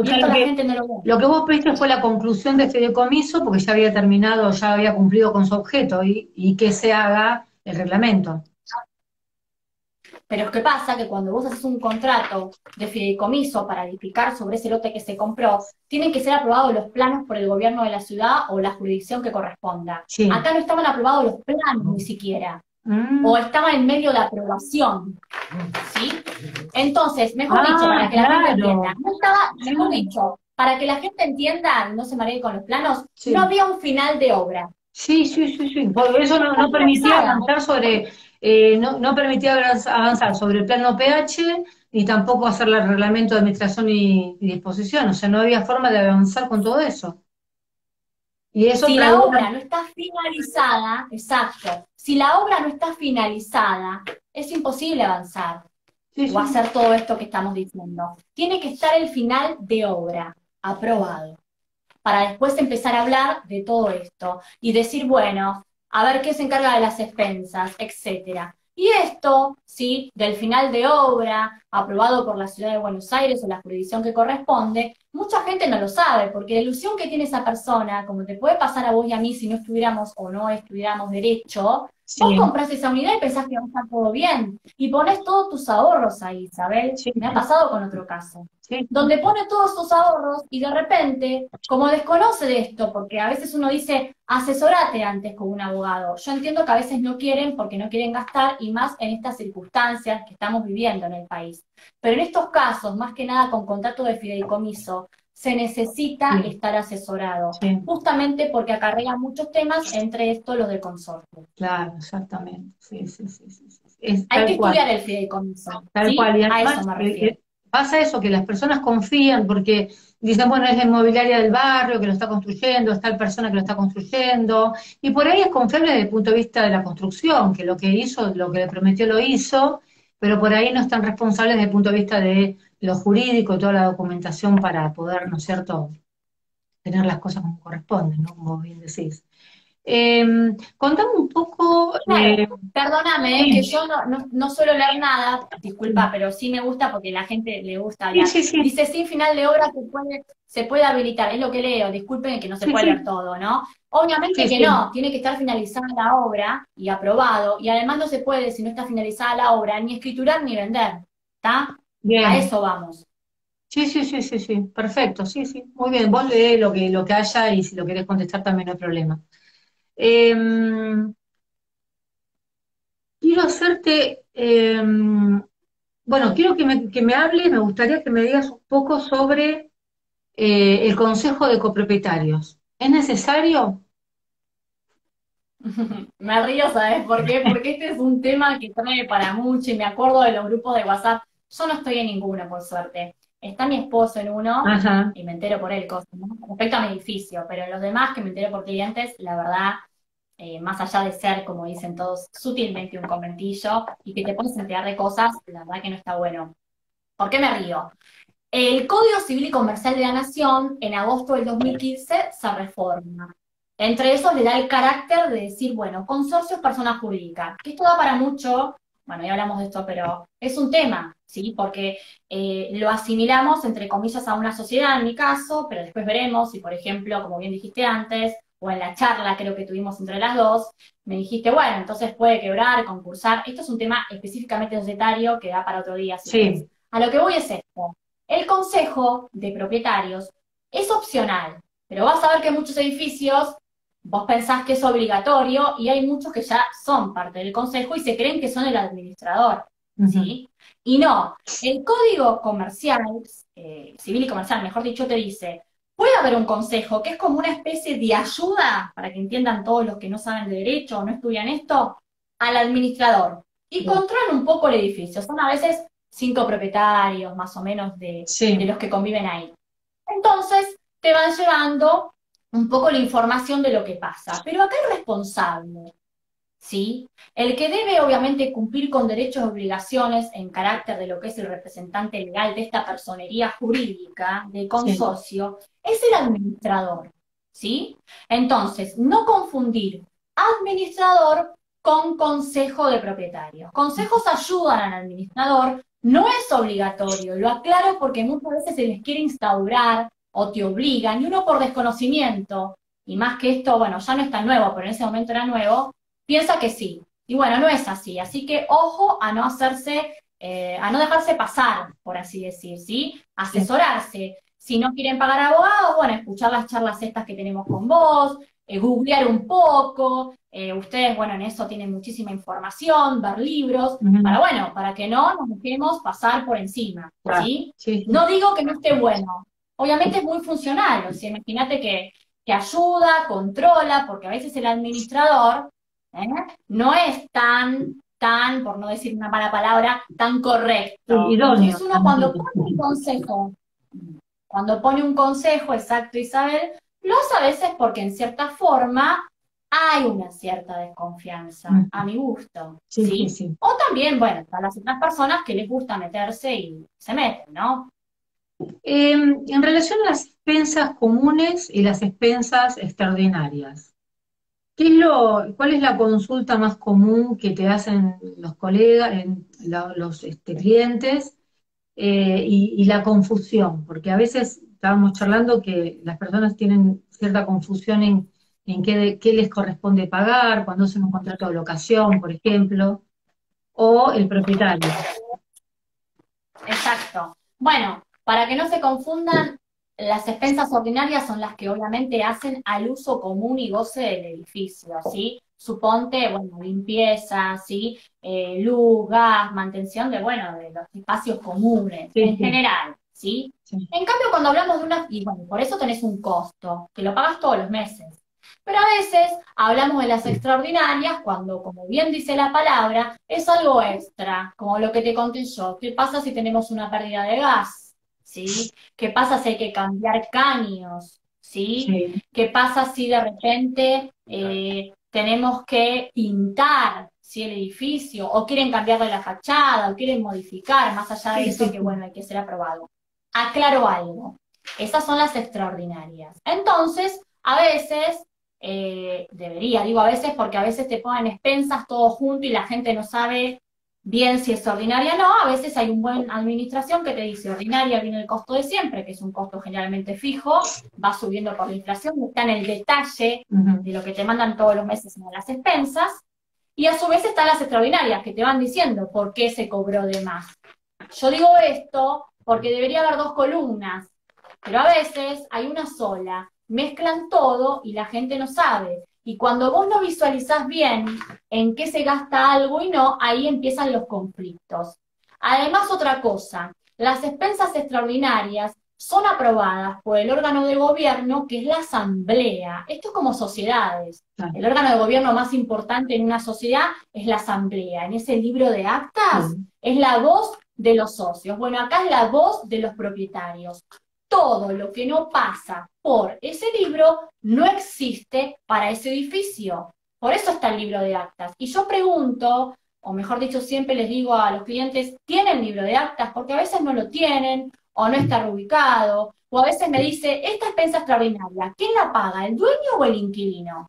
sea, esto la gente no lo ve. lo que vos pediste fue la conclusión de este fideicomiso porque ya había terminado, ya había cumplido con su objeto y que se haga el reglamento. Pero es que pasa que cuando vos haces un contrato de fideicomiso para edificar sobre ese lote que se compró, tienen que ser aprobados los planos por el gobierno de la ciudad o la jurisdicción que corresponda. Sí. Acá no estaban aprobados los planos ni siquiera, o Mm. estaban en medio de aprobación, ¿sí? Entonces, mejor dicho, Ah, para que la gente entienda, claro. no estaba, mejor Sí, dicho, para que la gente entienda, no se maree con los planos, no sí. había un final de obra. Sí, sí, sí, sí. Por eso no, Está no permitía finalizada. avanzar sobre, no permitía avanzar sobre el plano PH, ni tampoco hacer el reglamento de administración y disposición. O sea, no había forma de avanzar con todo eso. Y eso Si traía, la obra no está finalizada, exacto, si la obra no está finalizada, es imposible avanzar sí, o sí, hacer todo esto que estamos diciendo. Tiene que estar el final de obra aprobado para después empezar a hablar de todo esto y decir, bueno, a ver qué se encarga de las expensas, etcétera. Y esto, sí, del final de obra, aprobado por la Ciudad de Buenos Aires o la jurisdicción que corresponde, mucha gente no lo sabe, porque la ilusión que tiene esa persona, como te puede pasar a vos y a mí si no estuviéramos o no estudiáramos derecho, vos sí, compras esa unidad y pensás que va a estar todo bien, y pones todos tus ahorros ahí, Isabel. sí, Me ha sí, pasado con otro caso sí, donde pone todos sus ahorros y de repente, como desconoce de esto, porque a veces uno dice, asesorate antes con un abogado. Yo entiendo que a veces no quieren porque no quieren gastar y más en estas circunstancias que estamos viviendo en el país. Pero en estos casos, más que nada con contrato de fideicomiso, se necesita sí, estar asesorado, sí, justamente porque acarrea muchos temas, entre estos los de consorcio. claro, exactamente. Sí, sí, sí, sí, sí. Es Hay que tal cual. estudiar el fideicomiso, Tal cual, ¿sí? y A eso además me refiero. pasa eso, que las personas confían porque dicen, bueno, es la inmobiliaria del barrio que lo está construyendo, es tal persona que lo está construyendo, y por ahí es confiable desde el punto de vista de la construcción, que lo que hizo, lo que le prometió lo hizo, pero por ahí no están responsables desde el punto de vista de lo jurídico y toda la documentación para poder, ¿no es cierto?, tener las cosas como corresponden, ¿no? Como bien decís. Eh, Contame un poco, Claro, perdóname, que sí, yo no suelo leer nada, disculpa, sí, pero sí me gusta porque a la gente le gusta sí, hablar. sí, sí, Dice, sin final de obra se puede habilitar, es lo que leo, disculpen que no se sí, puede leer sí, todo, ¿no? Obviamente sí, que sí, no, tiene que estar finalizada la obra y aprobado, y además no se puede, si no está finalizada la obra, ni escriturar ni vender, ¿está? A bien. eso vamos. Sí, sí, sí, sí, sí, perfecto, sí, sí, muy bien, vos lee lo que haya y si lo querés contestar también no hay problema. Eh, Quiero hacerte, bueno, quiero que me hables, me gustaría que me digas un poco sobre el Consejo de Copropietarios. ¿Es necesario? Me río, ¿sabes por qué? Porque este es un tema que trae para mucho y me acuerdo de los grupos de WhatsApp. Yo no estoy en ninguno, por suerte. Está mi esposo en uno Ajá, y me entero por él cosas, ¿no? Respecto a mi edificio, pero en los demás que me entero por clientes, la verdad, más allá de ser, como dicen todos, sutilmente un conventillo y que te puedes enterar de cosas, la verdad que no está bueno. ¿Por qué me río? El Código Civil y Comercial de la Nación, en agosto del 2015, se reforma. Entre esos le da el carácter de decir, bueno, consorcio es persona jurídica, que esto da para mucho, bueno, ya hablamos de esto, pero es un tema, ¿sí? Porque lo asimilamos, entre comillas, a una sociedad en mi caso, pero después veremos si, por ejemplo, como bien dijiste antes, o en la charla creo que tuvimos entre las dos, me dijiste, bueno, entonces puede quebrar, concursar. Esto es un tema específicamente societario que da para otro día, si querés. sí, A lo que voy es esto. El consejo de propietarios es opcional, pero vas a ver que muchos edificios vos pensás que es obligatorio y hay muchos que ya son parte del consejo y se creen que son el administrador, ujú, ¿sí? Y no, el código comercial, civil y comercial, mejor dicho, te dice, puede haber un consejo que es como una especie de ayuda, para que entiendan todos los que no saben de derecho o no estudian esto, al administrador. Y bien, controlan un poco el edificio. Son a veces 5 propietarios más o menos de sí, los que conviven ahí. Entonces, te van llevando un poco la información de lo que pasa. Pero acá hay responsable, ¿sí? El que debe obviamente cumplir con derechos y obligaciones en carácter de lo que es el representante legal de esta personería jurídica del sí, consorcio es el administrador, ¿sí? Entonces, no confundir administrador con consejo de propietarios. Consejos ayudan al administrador, no es obligatorio, lo aclaro porque muchas veces se les quiere instaurar o te obligan, y uno por desconocimiento, y más que esto, bueno, ya no es tan nuevo, pero en ese momento era nuevo, piensa que sí. Y bueno, no es así. Así que ojo a no hacerse, a no dejarse pasar, por así decir, ¿sí? sí. Asesorarse. Si no quieren pagar abogados, bueno, escuchar las charlas estas que tenemos con vos, googlear un poco. Ustedes, bueno, en eso tienen muchísima información, ver libros, para, Ujú, bueno, para que no nos dejemos pasar por encima, claro, ¿sí? sí, sí, No digo que no esté bueno. Obviamente es muy funcional. O sea, imagínate que ayuda, controla, porque a veces el administrador ¿eh? No es tan, por no decir una mala palabra, tan sí, correcto. idóneo Entonces uno también. cuando pone un consejo exacto, Isabel, lo hace a veces porque en cierta forma hay una cierta desconfianza, Ujú, a mi gusto, sí, sí, ¿sí? sí. O también, bueno, están las otras personas que les gusta meterse y se meten, ¿no? En relación a las expensas comunes y las expensas extraordinarias, ¿cuál es la consulta más común que te hacen los colegas, los clientes, y la confusión? Porque a veces estábamos charlando que las personas tienen cierta confusión en qué les corresponde pagar, cuando hacen un contrato de locación, por ejemplo, o el propietario. Exacto. Bueno, para que no se confundan, las expensas ordinarias son las que obviamente hacen al uso común y goce del edificio, ¿sí? Suponte, bueno, limpieza, ¿sí? Luz, gas, mantención de, bueno, de los espacios comunes, Sí, en sí, general, ¿sí? sí. En cambio, cuando hablamos de una, y bueno, por eso tenés un costo, que lo pagas todos los meses. Pero a veces hablamos de las extraordinarias cuando, como bien dice la palabra, es algo extra, como lo que te conté yo. ¿Qué pasa si tenemos una pérdida de gas? ¿Sí? ¿Qué pasa si hay que cambiar caños? ¿Sí? Sí, ¿Qué pasa si de repente tenemos que pintar, ¿sí? El edificio, o quieren cambiarle la fachada, o quieren modificar, más allá de sí, eso sí, que, sí. bueno, hay que ser aprobado? Aclaro algo. Esas son las extraordinarias. Entonces, a veces debería, digo a veces porque a veces te ponen expensas todo junto y la gente no sabe bien si es ordinaria o no. A veces hay un buen administración que te dice ordinaria viene el costo de siempre, que es un costo generalmente fijo, va subiendo por la inflación, está en el detalle Ujú. de lo que te mandan todos los meses en las expensas. Y a su vez están las extraordinarias que te van diciendo por qué se cobró de más. Yo digo esto porque debería haber dos columnas, pero a veces hay una sola, mezclan todo y la gente no sabe. Y cuando vos no visualizás bien en qué se gasta algo y no, ahí empiezan los conflictos. Además, otra cosa, las expensas extraordinarias son aprobadas por el órgano de gobierno que es la asamblea. Esto es como sociedades. Claro, El órgano de gobierno más importante en una sociedad es la asamblea. En ese libro de actas sí, es la voz de los socios. Bueno, acá es la voz de los propietarios. Todo lo que no pasa por ese libro no existe para ese edificio. Por eso está el libro de actas. Y yo pregunto, o mejor dicho, siempre les digo a los clientes, ¿tienen libro de actas? Porque a veces no lo tienen, o no está reubicado, o a veces me dice, esta expensa extraordinaria, ¿quién la paga, el dueño o el inquilino?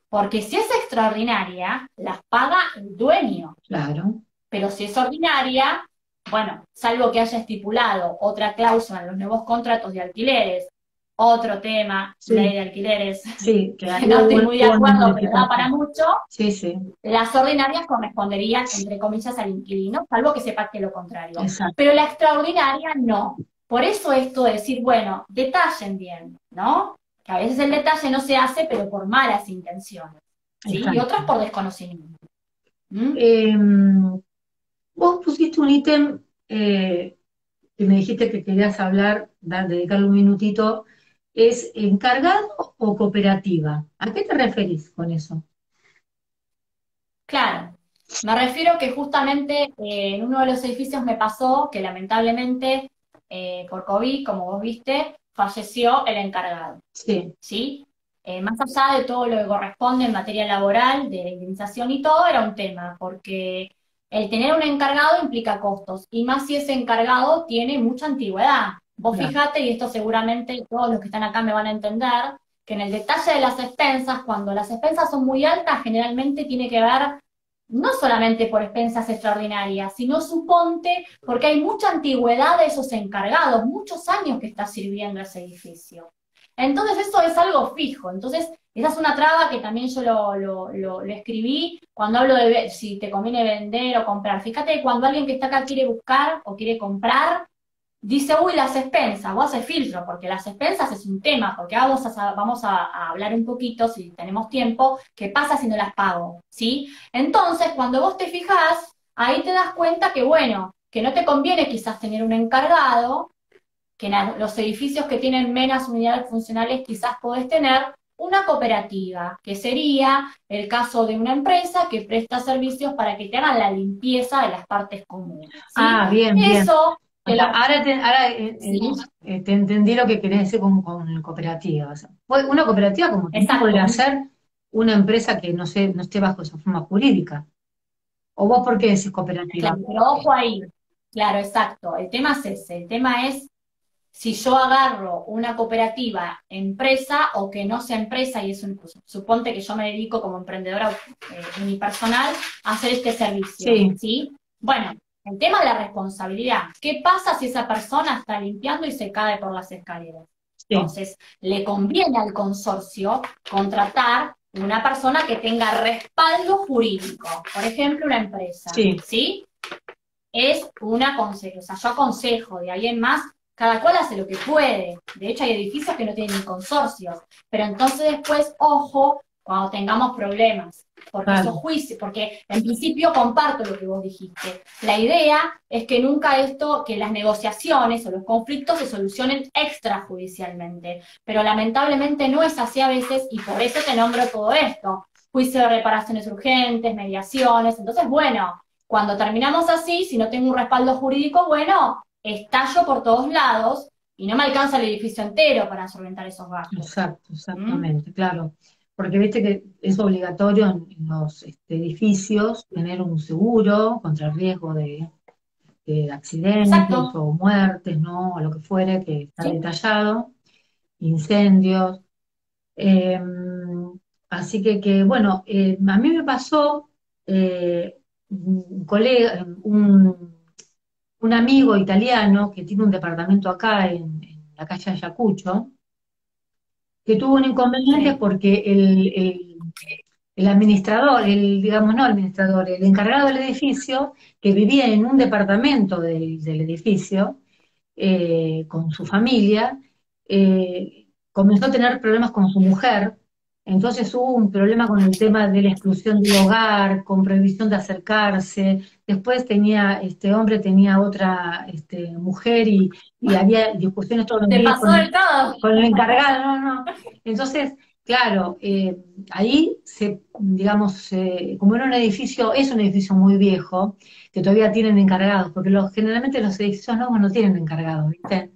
Porque si es extraordinaria, las paga el dueño. claro. Pero si es ordinaria, bueno, salvo que haya estipulado otra cláusula en los nuevos contratos de alquileres, otro tema, ley Sí, de alquileres, sí, que que ahí no estoy muy de hubo una acuerdo, pero da para modificación. mucho, Sí, sí, las ordinarias corresponderían, entre comillas, al inquilino, salvo que se pacte lo contrario. exacto, Pero la extraordinaria no. Por eso esto de decir, bueno, detallen bien, ¿no? Que a veces el detalle no se hace, pero por malas intenciones, ¿sí? Y exacto. otras por desconocimiento. ¿Mm? Vos pusiste un ítem, que me dijiste que querías hablar, dedicarle un minutito, ¿es encargado o cooperativa? ¿A qué te referís con eso? Claro, me refiero que justamente en uno de los edificios me pasó que lamentablemente por COVID, como vos viste, falleció el encargado, Sí, ¿sí? más allá de todo lo que corresponde en materia laboral, de indemnización y todo, era un tema, porque el tener un encargado implica costos, y más si ese encargado tiene mucha antigüedad. Vos Claro, fijate, y esto seguramente todos los que están acá me van a entender, que en el detalle de las expensas, cuando las expensas son muy altas, generalmente tiene que ver no solamente por expensas extraordinarias, sino suponte porque hay mucha antigüedad de esos encargados, muchos años que está sirviendo ese edificio. Entonces eso es algo fijo. Entonces esa es una traba que también yo lo escribí cuando hablo de si te conviene vender o comprar. Fíjate que cuando alguien que está acá quiere buscar o quiere comprar, dice, uy, las expensas, vos haces filtro, porque las expensas es un tema, porque vamos a hablar un poquito, si tenemos tiempo, qué pasa si no las pago, ¿sí? Entonces, cuando vos te fijás, ahí te das cuenta que, bueno, que no te conviene quizás tener un encargado, que en los edificios que tienen menos unidades funcionales quizás podés tener una cooperativa, que sería el caso de una empresa que presta servicios para que te hagan la limpieza de las partes comunes, ¿sí? bien, bien. Eso te lo... Sí, Te entendí lo que querés decir con cooperativas. Una cooperativa como también exacto. podría ser una empresa que no sé, no esté bajo esa forma jurídica. ¿O vos por qué decís cooperativa? Claro, pero ojo ahí. Claro, exacto. El tema es ese. El tema es si yo agarro una cooperativa empresa o que no sea empresa y es un, suponte que yo me dedico como emprendedora unipersonal a hacer este servicio, Sí, ¿sí? Bueno, el tema de la responsabilidad. ¿Qué pasa si esa persona está limpiando y se cae por las escaleras? sí, Entonces, le conviene al consorcio contratar una persona que tenga respaldo jurídico, por ejemplo, una empresa, sí. ¿sí? Es una consejo, o sea, yo aconsejo, de ahí en más, cada cual hace lo que puede. De hecho, hay edificios que no tienen ni consorcios. Pero entonces después, ojo, cuando tengamos problemas, porque esos Claro, juicios, porque en principio comparto lo que vos dijiste. La idea es que nunca esto, que las negociaciones o los conflictos se solucionen extrajudicialmente. Pero lamentablemente no es así a veces y por eso te nombro todo esto. Juicio de reparaciones urgentes, mediaciones. Entonces, bueno, cuando terminamos así, si no tengo un respaldo jurídico, bueno, estallo por todos lados y no me alcanza el edificio entero para solventar esos gastos. exacto, ¿Mm? exactamente, claro. Porque viste que es obligatorio en los edificios tener un seguro contra el riesgo de accidentes Exacto, o muertes, ¿no? O lo que fuere, que está ¿sí? detallado, incendios. Eh, Así bueno, a mí me pasó un colega, un amigo italiano que tiene un departamento acá en la calle Ayacucho, que tuvo un inconveniente Sí. porque el administrador, digamos, no el administrador, el encargado del edificio, que vivía en un departamento del edificio, con su familia, comenzó a tener problemas con su mujer, entonces hubo un problema con el tema de la exclusión del hogar, con prohibición de acercarse, después este hombre tenía otra mujer y había discusiones todos los ¿Te días pasó del todo? con el encargado, no, no. Entonces, claro, ahí digamos, como era un edificio, es un edificio muy viejo, que todavía tienen encargados, porque generalmente los edificios nuevos no tienen encargados, ¿viste?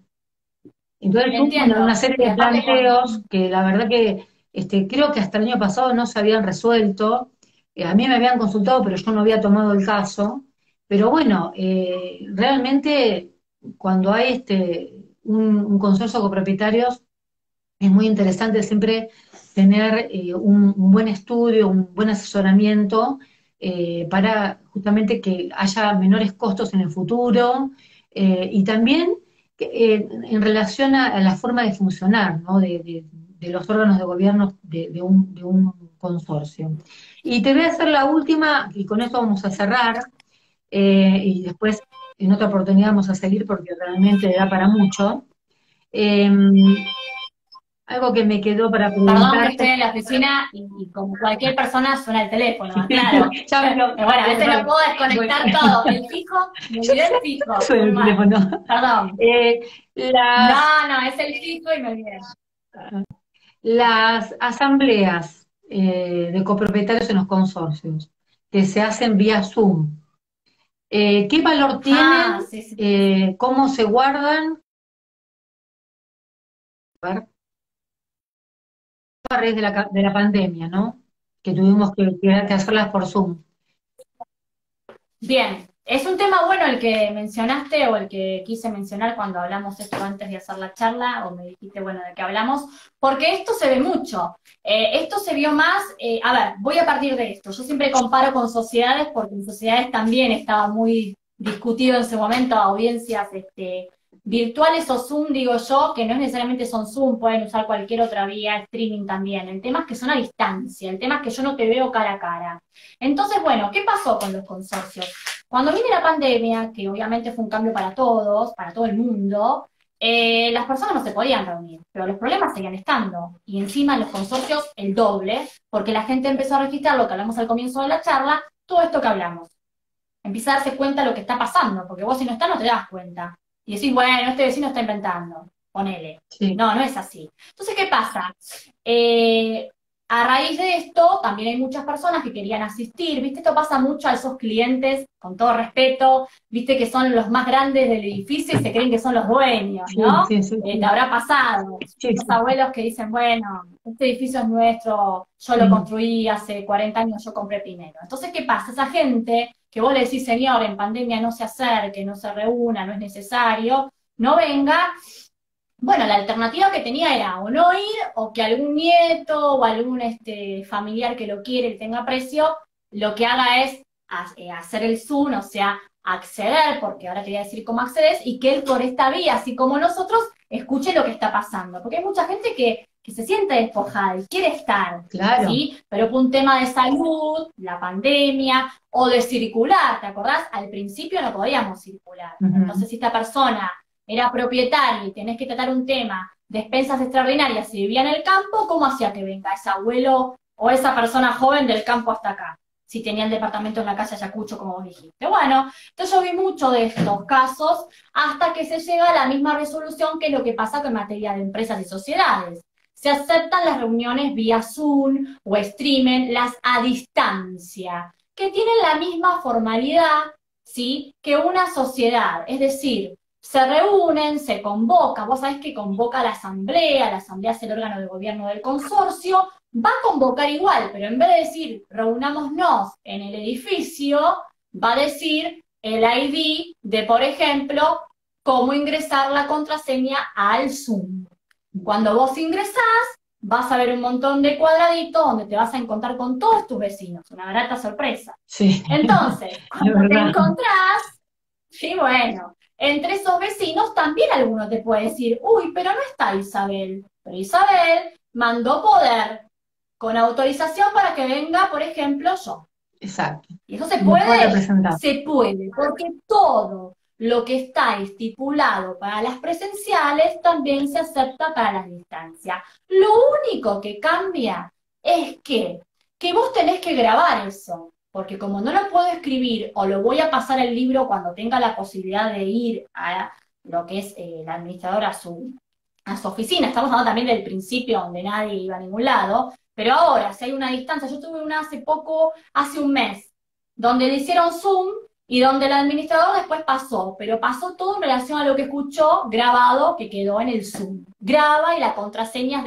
Entonces hubo una Entiendo. serie Y de aparte planteos que la verdad que creo que hasta el año pasado no se habían resuelto. A mí me habían consultado, pero yo no había tomado el caso. Pero bueno, realmente cuando hay un consorcio de copropietarios, es muy interesante siempre tener un buen estudio, un buen asesoramiento para justamente que haya menores costos en el futuro y también en relación a la forma de funcionar, ¿no? de los órganos de gobierno de un consorcio. Y te voy a hacer la última, y con esto vamos a cerrar, y después en otra oportunidad vamos a seguir porque realmente da para mucho. Eh, Algo que me quedó para perdón que estoy preguntarte. en la oficina y como cualquier persona suena el teléfono, claro. Ya me lo, Bueno, a veces no puedo bueno, desconectar todo. El fijo, me yo olvidé sé el que fijo, suena muy el mal. teléfono. Perdón. Eh, las, No, no, es el fijo y me olvidé. las asambleas de copropietarios en los consorcios que se hacen vía Zoom, ¿qué valor Ah, tienen? sí, sí, sí, sí. ¿Cómo se guardan? A ver, a raíz de de la pandemia, ¿no? Que tuvimos que hacerlas por Zoom. Bien, es un tema bueno el que mencionaste o el que quise mencionar cuando hablamos esto antes de hacer la charla, o me dijiste, bueno, de qué hablamos, porque esto se ve mucho. Esto se vio más, a ver, voy a partir de esto. Yo siempre comparo con sociedades, porque en sociedades también estaba muy discutido en ese momento audiencias virtuales o Zoom, digo yo, que no necesariamente son Zoom, pueden usar cualquier otra vía, streaming también. El tema es que son a distancia, el tema es que yo no te veo cara a cara. Entonces, bueno, ¿qué pasó con los consorcios? Cuando viene la pandemia, que obviamente fue un cambio para todos, para todo el mundo, las personas no se podían reunir, pero los problemas seguían estando. Y encima en los consorcios el doble, porque la gente empezó a registrar lo que hablamos al comienzo de la charla, todo esto que hablamos. Empieza a darse cuenta de lo que está pasando, porque vos si no estás no te das cuenta. Y decís, bueno, este vecino está inventando, ponele. Sí. No, no es así. Entonces, ¿qué pasa? A raíz de esto, también hay muchas personas que querían asistir, ¿viste? Esto pasa mucho a esos clientes, con todo respeto, ¿viste? Que son los más grandes del edificio y se creen que son los dueños, Sí, ¿no? sí, sí, Te sí. habrá pasado. Sí, Los sí. abuelos que dicen, bueno, este edificio es nuestro, yo lo Mm. construí hace 40 años, yo compré primero. Entonces, ¿qué pasa? Esa gente que vos le decís, señor, en pandemia no se acerque, no se reúna, no es necesario, no venga. Bueno, la alternativa que tenía era o no ir, o que algún nieto o algún familiar que lo quiere y tenga precio, lo que haga es hacer el Zoom, o sea, acceder, porque ahora te voy a decir cómo accedes, y que él por esta vía, así como nosotros, escuche lo que está pasando. Porque hay mucha gente que se siente despojada y quiere estar, Claro. ¿sí? Pero por un tema de salud, la pandemia, o de circular, ¿te acordás? Al principio no podíamos circular. Ujú. Entonces, si esta persona era propietario y tenés que tratar un tema de expensas extraordinarias y vivía en el campo, ¿cómo hacía que venga ese abuelo o esa persona joven del campo hasta acá? Si tenía el departamento en la calle Ayacucho, como vos dijiste. Bueno, entonces yo vi mucho de estos casos hasta que se llega a la misma resolución que lo que pasa con materia de empresas y sociedades. Se aceptan las reuniones vía Zoom o streaming, las a distancia, que tienen la misma formalidad, ¿sí?, que una sociedad. Es decir, se reúnen, se convoca, vos sabés que convoca la asamblea es el órgano de gobierno del consorcio, va a convocar igual, pero en vez de decir reunámonos en el edificio, va a decir el ID de, por ejemplo, cómo ingresar la contraseña al Zoom. Cuando vos ingresás, vas a ver un montón de cuadraditos donde te vas a encontrar con todos tus vecinos, una grata sorpresa. Sí, Entonces, es cuando te verdad. encontrás, sí, bueno, entre esos vecinos también alguno te puede decir, uy, pero no está Isabel. Pero Isabel mandó poder con autorización para que venga, por ejemplo, yo. Exacto. Y eso Me puedo representar. se puede, porque todo lo que está estipulado para las presenciales también se acepta para las distancias. Lo único que cambia es que vos tenés que grabar eso, porque como no lo puedo escribir o lo voy a pasar el libro cuando tenga la posibilidad de ir a lo que es la administradora a su oficina, estamos hablando también del principio donde nadie iba a ningún lado, pero ahora, si hay una distancia, yo tuve una hace poco, hace un mes, donde le hicieron Zoom y donde el administrador después pasó, pero pasó todo en relación a lo que escuchó grabado que quedó en el Zoom. Graba y la contraseña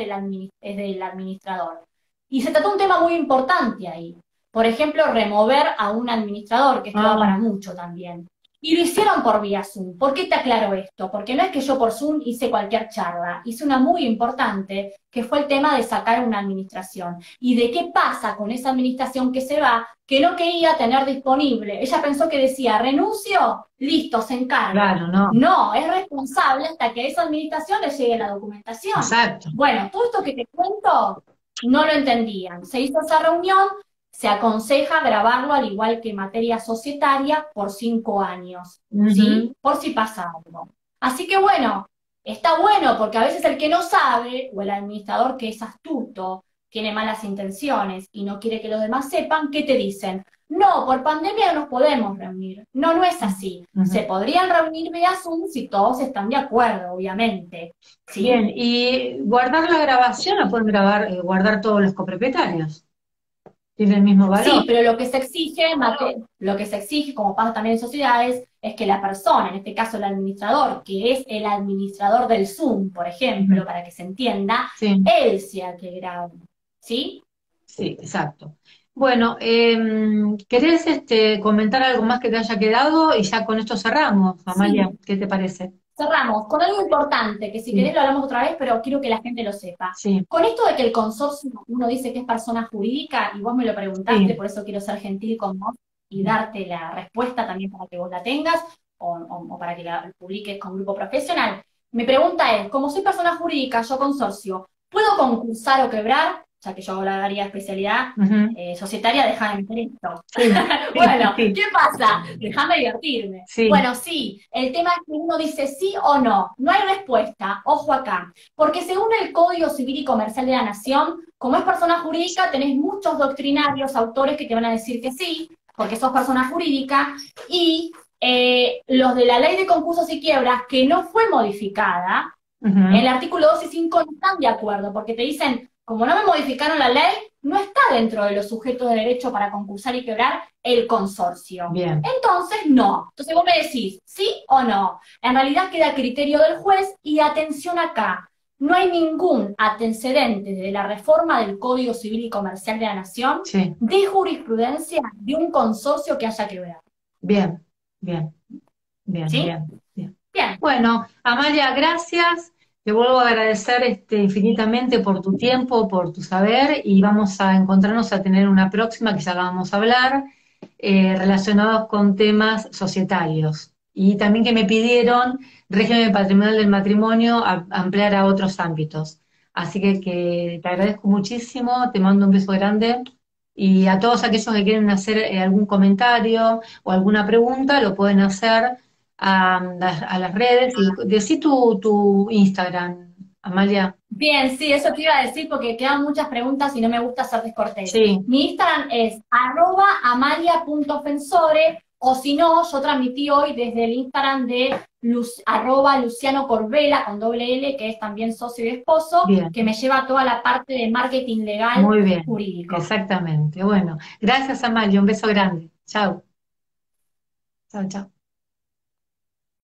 es del administrador. Y se trató un tema muy importante ahí. Por ejemplo, remover a un administrador, que esto va Ah, para mucho también. Y lo hicieron por vía Zoom. ¿Por qué te aclaro esto? Porque no es que yo por Zoom hice cualquier charla, hice una muy importante, que fue el tema de sacar una administración. Y de qué pasa con esa administración que se va, que no quería tener disponible. Ella pensó que decía, renuncio, listo, se encarga. claro, no. No, es responsable hasta que a esa administración le llegue la documentación. Exacto. Bueno, todo esto que te cuento, no lo entendían. Se hizo esa reunión, se aconseja grabarlo al igual que materia societaria por 5 años, Ujú. ¿sí? Por si pasa algo. Así que bueno, está bueno porque a veces el que no sabe, o el administrador que es astuto, tiene malas intenciones y no quiere que los demás sepan, ¿qué te dicen? No, por pandemia no nos podemos reunir. No, no es así. Se Ujú. podrían reunir vía Zoom si todos están de acuerdo, obviamente, ¿sí? Bien, y guardar la grabación la pueden grabar, guardar todos los copropietarios. Tiene el mismo valor. Sí, pero lo que se exige, lo que se exige, como pasa también en sociedades, es que la persona, en este caso el administrador, que es el administrador del Zoom, por Ujú. ejemplo, para que se entienda, Sí, él sea el que grabe. ¿sí? Sí, exacto. Bueno, ¿querés comentar algo más que te haya quedado? Y ya con esto cerramos, Amalia, Sí, ¿qué te parece? cerramos con algo importante, que si querés Sí, lo hablamos otra vez, pero quiero que la gente lo sepa. sí, Con esto de que el consorcio, uno dice que es persona jurídica, y vos me lo preguntaste, sí. por eso quiero ser gentil con vos y darte la respuesta también para que vos la tengas, o para que la publiques con grupo profesional. Mi pregunta es, como soy persona jurídica, yo consorcio, ¿puedo concursar o quebrar? Ya que yo hago la área de especialidad Ujú. societaria, déjame meter esto. Sí, sí, sí, Bueno, sí, ¿qué pasa? Déjame divertirme. sí, Bueno, sí, el tema es que uno dice sí o no, no hay respuesta, ojo acá, porque según el Código Civil y Comercial de la Nación, como es persona jurídica, tenés muchos doctrinarios, autores que te van a decir que sí, porque sos persona jurídica, y los de la Ley de Concursos y Quiebras, que no fue modificada, en el ujú. artículo 2 y 5 no están de acuerdo, porque te dicen, como no me modificaron la ley, no está dentro de los sujetos de derecho para concursar y quebrar el consorcio. Bien, Entonces, no. Entonces vos me decís, ¿sí o no? En realidad queda a criterio del juez y atención acá. No hay ningún antecedente de la reforma del Código Civil y Comercial de la Nación sí, de jurisprudencia de un consorcio que haya quebrado. bien, bien, bien, ¿Sí? bien, bien. Bien. Bueno, Amalia, gracias. Te vuelvo a agradecer infinitamente por tu tiempo, por tu saber y vamos a encontrarnos a tener una próxima que ya la vamos a hablar relacionados con temas societarios. Y también que me pidieron régimen patrimonial del matrimonio ampliar a otros ámbitos. Así que te agradezco muchísimo, te mando un beso grande y a todos aquellos que quieren hacer algún comentario o alguna pregunta lo pueden hacer a las redes y decí tu Instagram, Amalia. Bien, sí, eso te iba a decir porque quedan muchas preguntas y no me gusta ser descortés. Sí, Mi Instagram es @amalia.fensore o si no, yo transmití hoy desde el Instagram de @Luciano Corbela con doble L, que es también socio y esposo, bien, que me lleva toda la parte de marketing legal muy bien, jurídico. exactamente. Bueno, gracias, Amalia, un beso grande. Chao, chao, chao.